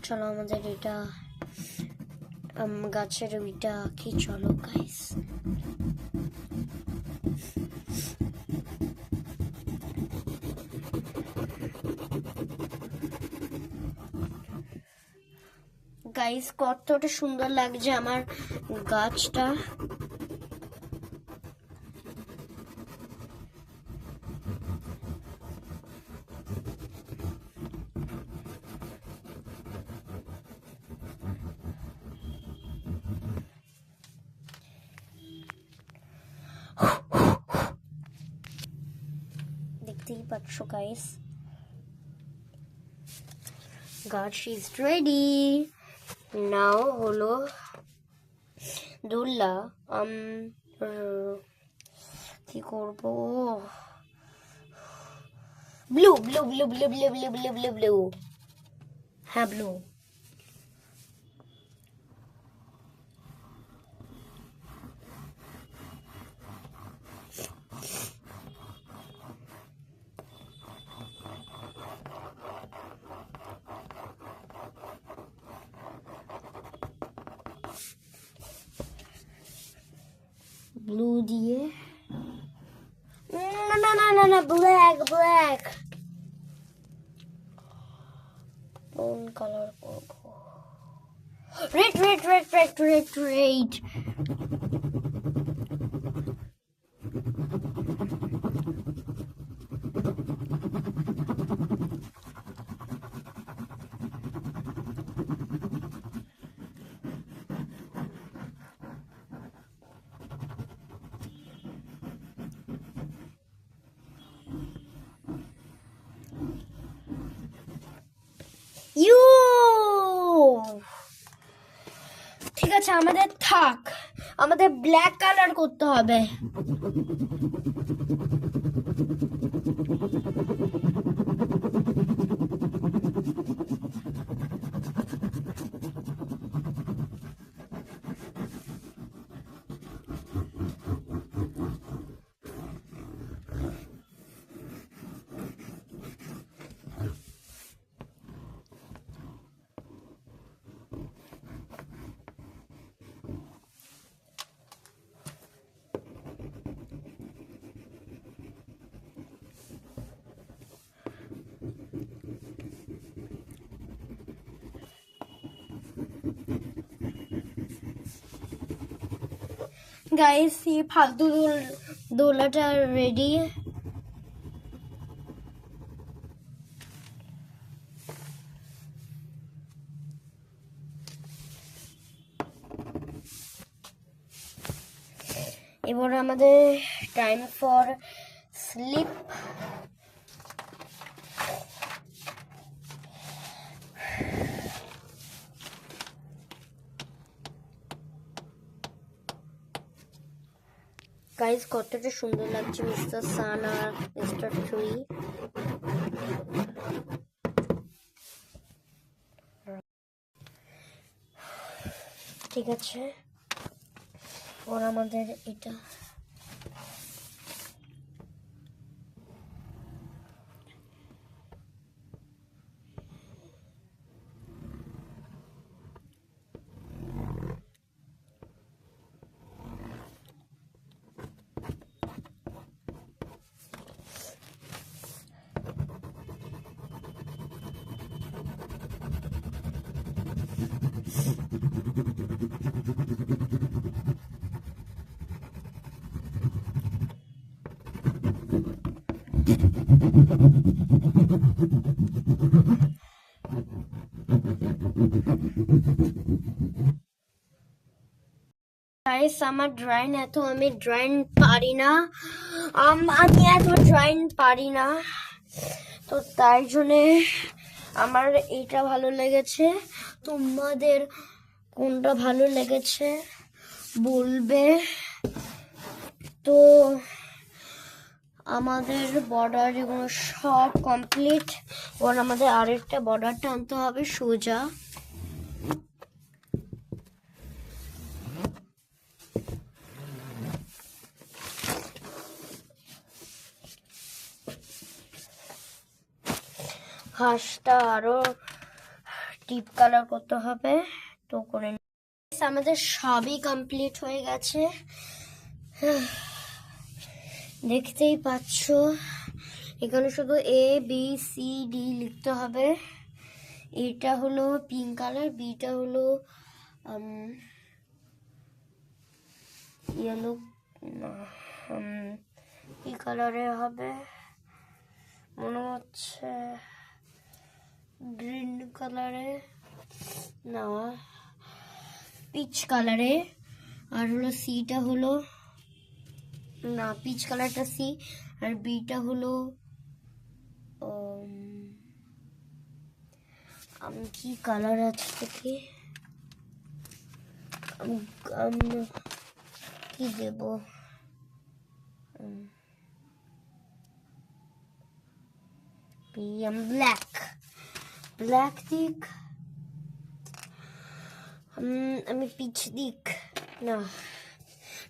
চলো আমাদের এটা গাছের ওইটা কি, চলো গাইস। গাইস কতটা সুন্দর লাগছে আমার গাছটা। দেখতেই পাচ্ছ গাইস, গাছ ইজ রেডি। নাও হলো দোলা, কি করবো? Blue blue blue blue blue blue blue blue blue, হ্যাঁ ব্লু। ব্লু দিয়ে না না না না না, ব্ল্যাক ব্ল্যাক। কোন কালার করবো? Red red red red red red. You, ঠিক আছে আমাদের থাক, আমাদের ব্ল্যাক কালার করতে হবে। गाइस ये फालतू দোলাটা রেডি। এবার আমাদের টাইম ফর স্লিপ। গাইস কতটা সুন্দর লাগছে মিস্টার সান আর মিস্টার ট্রি। ঠিক আছে, ওর আমাদের এটা গাইস আমার ড্রয়িং এত আমি ড্রয়িং পারি না, আমি এত ড্রয়িং পারি না, তো তাই জন্যে আমার এইটা ভালো লেগেছে। তোমাদের কোনটা ভালো লেগেছে বলবে। তো আমাদের বর্ডার এগুলো সব কমপ্লিট। ওর আমাদের আরেকটা বর্ডার টানতে হবে সোজা। হাঁসটা আরো ডিপ কালার করতে হবে, তো করে আমাদের সবই কমপ্লিট হয়ে গেছে, দেখতেই পাচ্ছ। এখানে শুধু A B C D লিখতে হবে। এটা হলো পিঙ্ক কালার, বিটা হলো ইয়েলো, কি কালারে হবে মনে হচ্ছে গ্রিন কালারে, না পিচ কালারে। আর হলো সিটা হলো না, পিচ কালারটা সি, আর বিটা হলো কি কালার আছে দেখি, কি দেব, ব্ল্যাক, ব্ল্যাক দিক, আমি পিচ দিক না,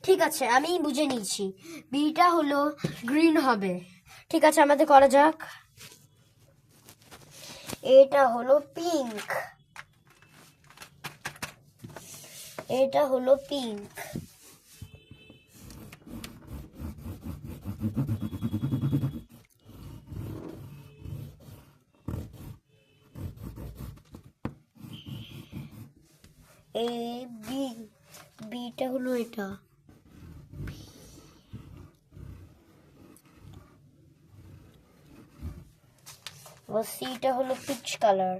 ঠিক আছে আমি বুঝে নিয়েছি, বিটা হলো গ্রিন হবে। ঠিক আছে আমাদের করা যাক। এটা হলো পিঙ্ক, এটা হলো পিঙ্ক, এ বি, বিটা হলো এটা, ও সিটা হলো peach colour,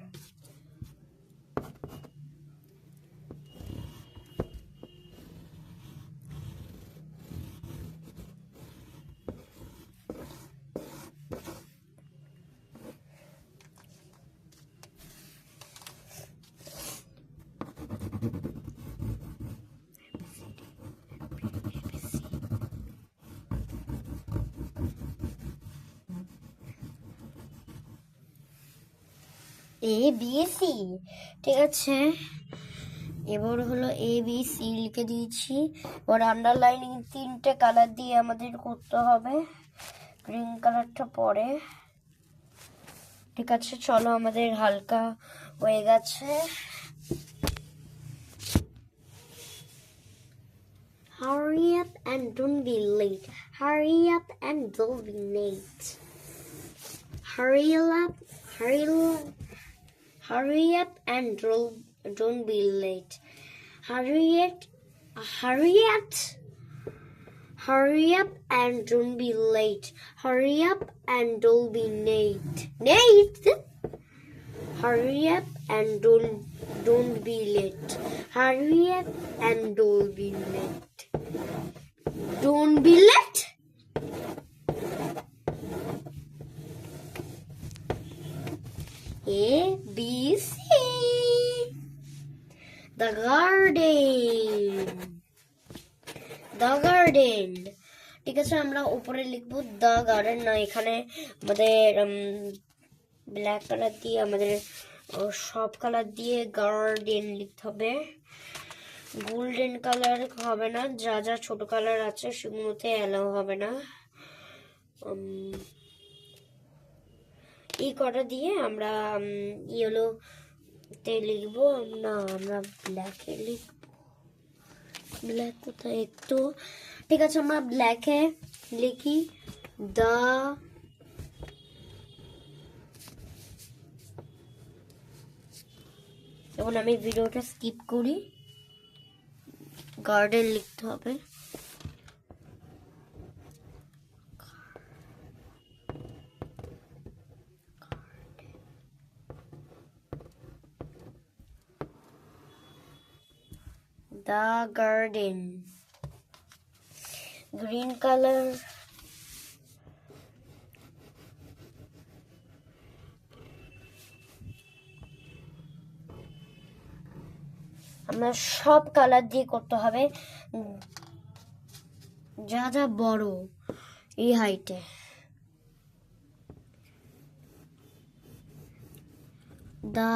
A B C, ঠিক আছে। এবার হলো A B C লিখে দিয়েছি। এবার আন্ডারলাইনিং তিনটে কালার দিয়ে আমাদের করতে হবে, গ্রিন কালারটা পরে। ঠিক আছে চলো, আমাদের হালকা হয়ে গেছে। Hurry up and don't be late. Hurry up and don't be late. Hurry up, hurry up. Hurry up and don't be late. Hurry it, hurry up. Hurry up and don't be late. Hurry up and don't be late. Late. Hurry up and don't be late. Hurry up and don't be late. Don't be late. A B C. The garden. The garden. ঠিক আছে আমরা উপরে লিখবো the garden, না এখানে আমাদের black colour দিয়ে আমাদের সব কালার দিয়ে গার্ডেন লিখতে হবে। গোল্ডেন কালার হবে না, যা যা ছোট কালার আছে সেগুলোতে অ্যালাউ হবে না। এই কটা দিয়ে আমরা ইয়েলোতে লিখবো না, আমরা ব্ল্যাকে লিখবো। ব্ল্যাক কোথায় একটু, ঠিক আছে আমরা ব্ল্যাকে লিখি দা এখন আমি ভিডিওটা স্কিপ করি, গার্ডেন লিখতে হবে। The garden, green color, আমরা সব কালার দিয়ে করতে হবে, যা যা বড় এই হাইটে। The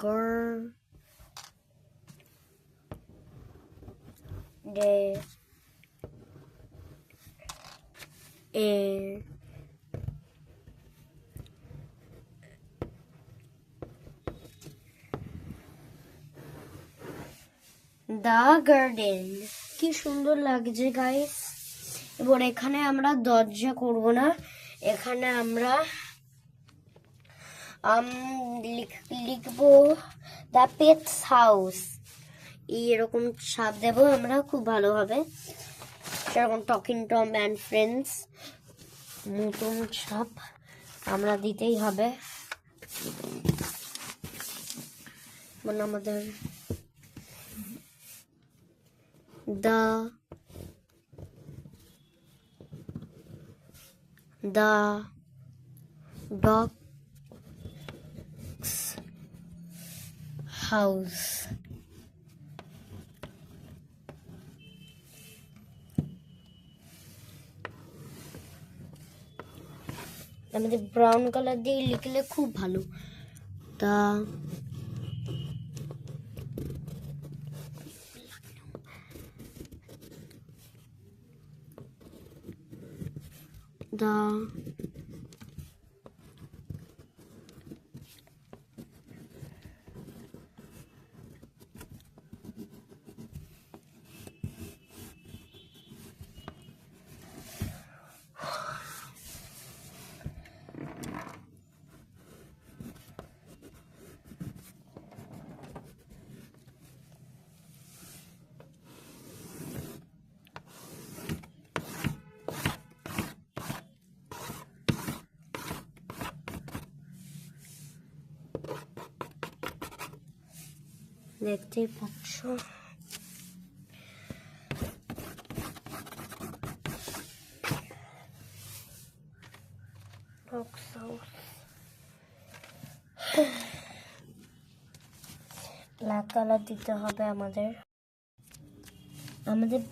garden, the garden. কি সুন্দর লাগছে গাইস। এবার এখানে আমরা দরজা করব না, এখানে আমরা লিখবো দ্য পেটস হাউস। এরকম ছাপ দেবো আমরা, খুব ভালো হবে। সেরকম টকিং টম অ্যান্ড ফ্রেন্ডস নতুন ছাপ আমরা দিতেই হবে। মানে আমাদের দ্য ডগস হাউস। আমাদের ব্রাউন কালার দিয়ে লিখলে খুব ভালো। the দেখতে পাচ্ছ ব্ল্যাক কালার দিতে হবে আমাদের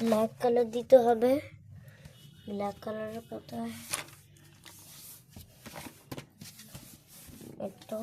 ব্ল্যাক কালার দিতে হবে। ব্ল্যাক কালারের কোথায় একটু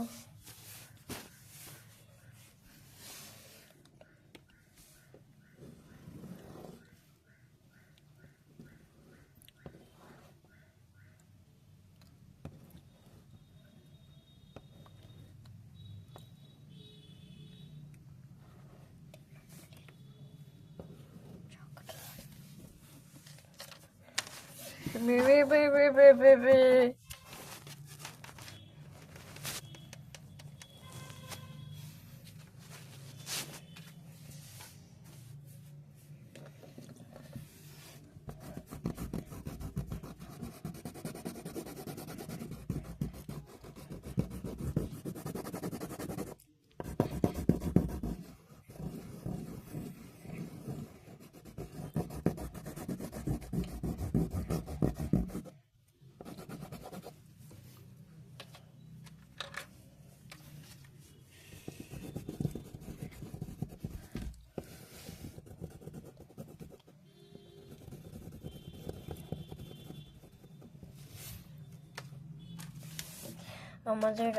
আমাদের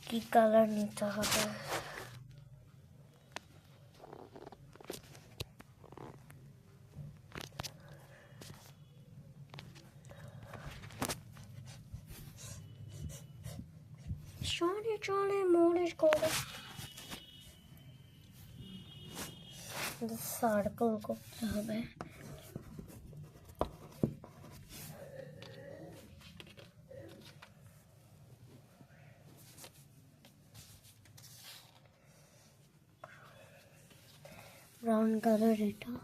কি কালার নিতে হবে? চলে মরিচ করে সার্কেল করতে হবে। ব্রাউন কালার এটা,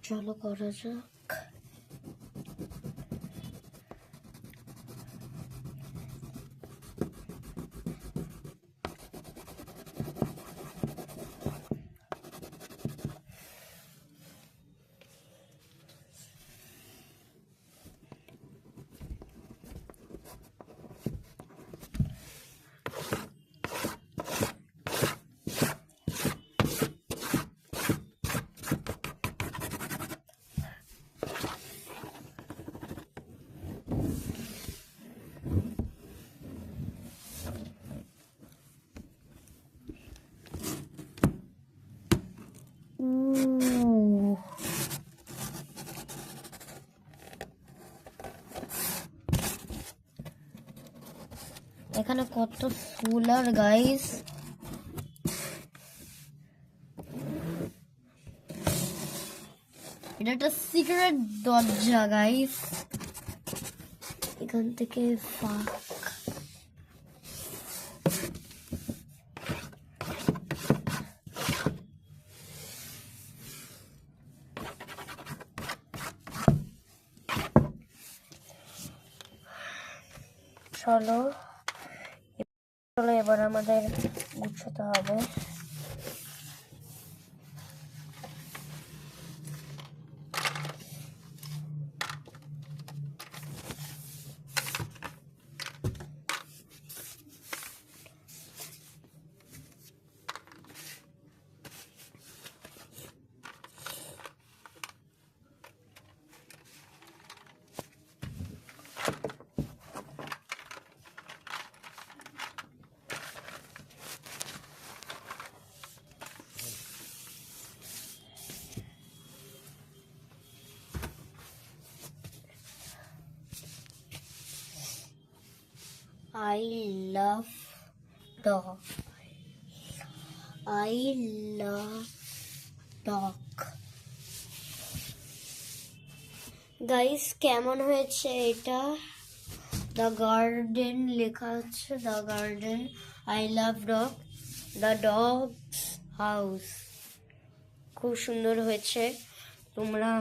চলো করা যাক। এখানে কত সোলার গাইস, এটা একটা সিক্রেট দরজা গাইস, এখান থেকে ফাঁক। চলো এবার আমাদের গুছাতে হবে। I love dog. I love dog. Guys কেমন হয়েছে এটা? দ্য গার্ডেন লেখা আছে, the garden, I love dog, the dogs house. খুব সুন্দর হয়েছে। তোমরা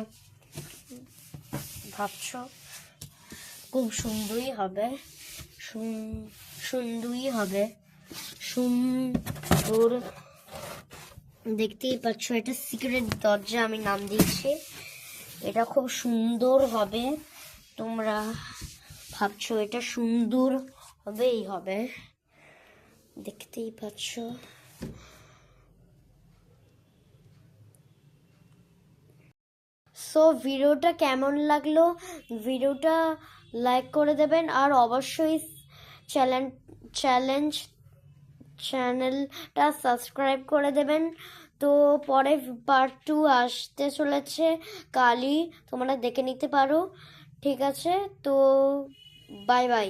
ভাবছো খুব সুন্দরই হবে, সুন্দরই হবে, সুন্দর। দেখতেই পাচ্ছ এটা সিক্রেট দরজা, আমি নাম দিয়েছি। এটা খুব সুন্দর হবে। তোমরা ভাবছো এটা সুন্দর হবেই হবে, দেখতেই পাচ্ছ। সো ভিডিওটা কেমন লাগলো, ভিডিওটা লাইক করে দেবেন, আর অবশ্যই চ্যানেলটা সাবস্ক্রাইব করে দেবেন। তো পরে পার্ট 2 আসতে চলেছে কালই, তোমরা দেখে নিতে পারো। ঠিক আছে, তো বাই বাই।